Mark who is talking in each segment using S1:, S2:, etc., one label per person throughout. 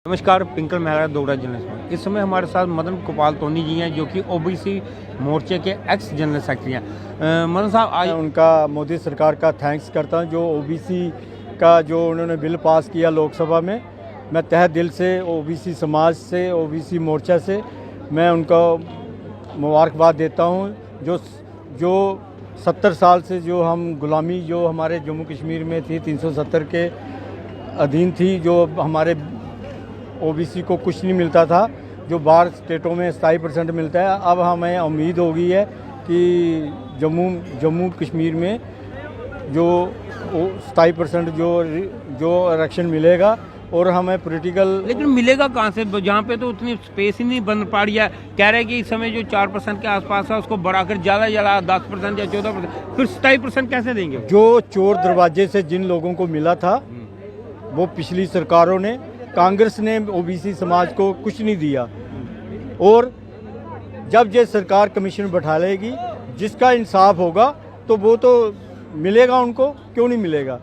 S1: नमस्कार, पिंकल मेहरा दोगरा जर्नलिस्ट में इस समय हमारे साथ मदन गोपाल टोनी जी हैं जो कि ओबीसी मोर्चे के एक्स जनरल सेक्रेटरी हैं। मदन साहब, आज
S2: उनका मोदी सरकार का थैंक्स करता हूं जो ओबीसी का जो उन्होंने बिल पास किया लोकसभा में। मैं तहे दिल से ओबीसी समाज से, ओबीसी मोर्चा से मैं उनको मुबारकबाद देता हूं। जो 70 साल से जो हम गुलामी जो हमारे जम्मू कश्मीर में थी 370 के अधीन थी, जो हमारे ओबीसी को कुछ नहीं मिलता था, जो बाहर स्टेटों में 27% मिलता है। अब हमें उम्मीद हो गई है कि जम्मू कश्मीर में जो 27% जो आरक्षण मिलेगा और हमें पॉलिटिकल।
S1: लेकिन मिलेगा कहाँ से, जहाँ पे तो उतनी स्पेस ही नहीं बन पा रही है। कह रहे हैं कि इस समय जो 4% के आसपास है उसको बढ़ाकर ज़्यादा 10% या 14%, फिर 27% कैसे देंगे?
S2: जो चोर दरवाजे से जिन लोगों को मिला था वो पिछली सरकारों ने, कांग्रेस ने ओबीसी समाज को कुछ नहीं दिया। और जब ये सरकार कमीशन बैठा लेगी, जिसका इंसाफ होगा तो वो तो मिलेगा उनको, क्यों नहीं मिलेगा?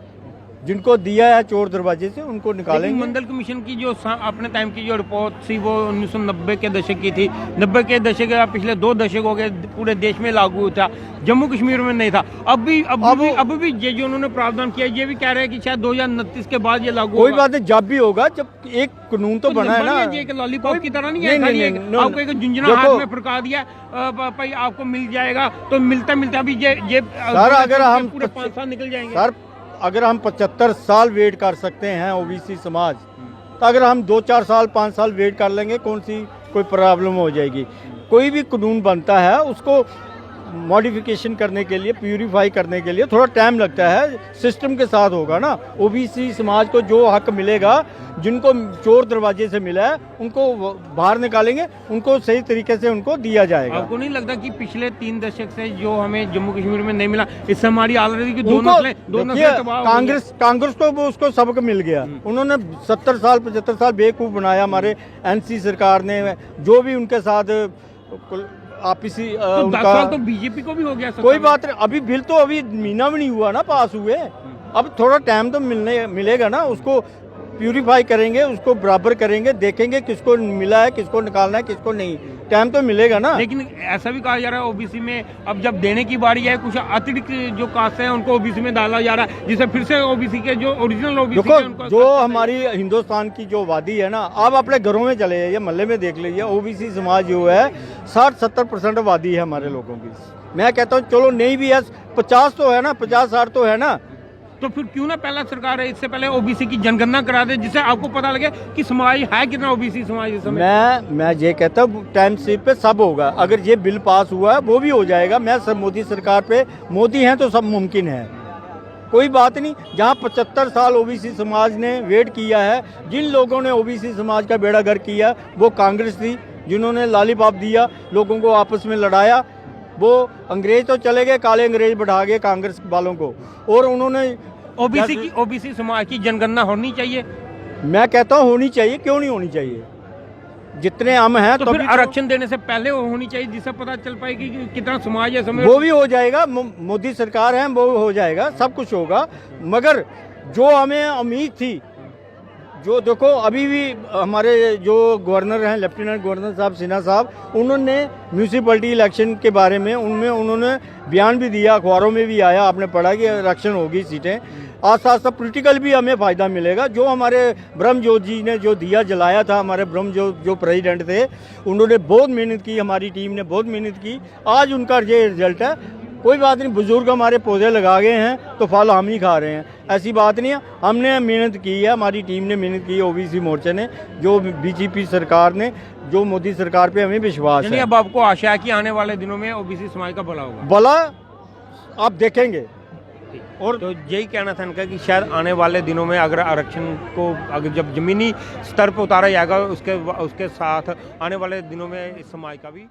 S2: जिनको दिया है चोर दरवाजे से उनको निकालेंगे।
S1: मंडल कमीशन की जो अपने टाइम की जो रिपोर्ट थी वो 1990 के दशक की थी। 90 के दशक के पिछले 2 दशक हो गए, पूरे देश में लागू था, जम्मू कश्मीर में नहीं था। अब भी ये जो उन्होंने प्रावधान किया, ये भी कह रहे हैं कि शायद 2029 के बाद ये लागू
S2: कोई बात नहीं, जब भी होगा, जब एक कानून तो बना है ना।
S1: ये लॉलीपॉप की तरह नहीं है, आपको एक झुंझुना हाथ में फड़का दिया भाई आपको मिल जाएगा, तो मिलता अभी ये
S2: सर, अगर हम
S1: पूरे 5 साल निकल जाएंगे।
S2: सर, अगर हम 75 साल वेट कर सकते हैं ओबीसी समाज, तो अगर हम 2-4 साल 5 साल वेट कर लेंगे, कौन सी कोई प्रॉब्लम हो जाएगी? कोई भी कानून बनता है उसको मॉडिफिकेशन करने के लिए, प्यूरिफाई करने के लिए थोड़ा टाइम लगता है। सिस्टम के साथ होगा ना। ओबीसी समाज को जो हक मिलेगा, जिनको चोर दरवाजे से मिला है, उनको बाहर निकालेंगे, उनको सही तरीके से उनको दिया जाएगा।
S1: आपको नहीं लगता कि पिछले 3 दशक से जो हमें जम्मू कश्मीर में नहीं मिला, इससे हमारी ऑलरेडी की कांग्रेस
S2: को उसको सबक मिल गया। उन्होंने 70 साल 75 साल बेवकूफ़ बनाया हमारे एनसी सरकार ने, जो भी उनके साथ आपसी
S1: उनका तो बीजेपी को भी हो गया।
S2: कोई बात नहीं, अभी बिल तो अभी महीना भी नहीं हुआ ना पास हुए। अब थोड़ा टाइम तो मिलेगा ना, उसको प्यूरिफाई करेंगे, उसको बराबर करेंगे, देखेंगे किसको मिला है, किसको निकालना है, किसको नहीं। टाइम तो मिलेगा ना।
S1: लेकिन ऐसा भी कहा जा रहा है ओबीसी में अब जब देने की बारी है, कुछ अतिरिक्त जो कास्ट है उनको ओबीसी में डाला जा रहा है, जिससे फिर से ओबीसी के जो ओरिजिनल ओबीसी
S2: देखो, जो हमारी हिंदुस्तान की जो वादी है ना, आप अपने घरों में चले जाइए, मोहल्ले में देख लीजिए, ओबीसी समाज जो है 60-70% वादी है हमारे लोगों की। मैं कहता हूँ चलो नहीं भी है, 50 तो है ना, 50-60 तो है ना।
S1: तो फिर क्यों ना पहला सरकार है इससे पहले ओबीसी की जनगणना करा दे, जिससे आपको पता लगे कि समाज है कितना ओबीसी समाज इस समय।
S2: मैं ये कहता हूँ टाइम सीप पे सब होगा। अगर ये बिल पास हुआ है वो भी हो जाएगा। मैं सब मोदी सरकार पे, मोदी हैं तो सब मुमकिन है, कोई बात नहीं। जहाँ 75 साल ओबीसी समाज ने वेट किया है, जिन लोगों ने ओबीसी समाज का बेड़ा गर्क किया वो कांग्रेस थी, जिन्होंने लॉलीपॉप दिया, लोगों को आपस में लड़ाया। वो अंग्रेज तो चले गए, काले अंग्रेज बढ़ा गए कांग्रेस वालों को, और उन्होंने
S1: ओबीसी समाज की जनगणना होनी चाहिए।
S2: मैं कहता हूँ होनी चाहिए, क्यों नहीं होनी चाहिए? जितने हम हैं
S1: तो फिर आरक्षण देने से पहले होनी चाहिए, जिससे पता चल पाएगी कि कितना समाज है समय।
S2: वो भी हो जाएगा, मोदी सरकार है, वो हो जाएगा, सब कुछ होगा। मगर जो हमें उम्मीद थी, जो देखो अभी भी हमारे जो गवर्नर हैं, लेफ्टिनेंट गवर्नर साहब सिन्हा साहब, उन्होंने म्यूनिसिपैलिटी इलेक्शन के बारे में उन्होंने बयान भी दिया, अखबारों में भी आया, आपने पढ़ा कि इलेक्शन होगी, सीटें आस्ता आस्ता पॉलिटिकल भी हमें फ़ायदा मिलेगा। जो हमारे ब्रह्मजोत जी ने जो दिया जलाया था, हमारे ब्रह्मजोत जो प्रेसिडेंट थे, उन्होंने बहुत मेहनत की, हमारी टीम ने बहुत मेहनत की, आज उनका ये रिजल्ट है। कोई बात नहीं, बुजुर्ग हमारे पौधे लगा गए हैं तो फल हम ही खा रहे हैं, ऐसी बात नहीं है। हमने मेहनत की है, हमारी टीम ने मेहनत की है, ओबीसी मोर्चे ने, जो बीजेपी सरकार ने, जो मोदी सरकार पे हमें विश्वास है।
S1: अब आपको आशा है कि आने वाले दिनों में ओबीसी समाज का भला होगा?
S2: भला आप देखेंगे।
S1: और तो यही कहना था इनका कि शायद आने वाले दिनों में अगर आरक्षण को अगर जब जमीनी स्तर पर उतारा जाएगा, उसके साथ आने वाले दिनों में इस समाज का भी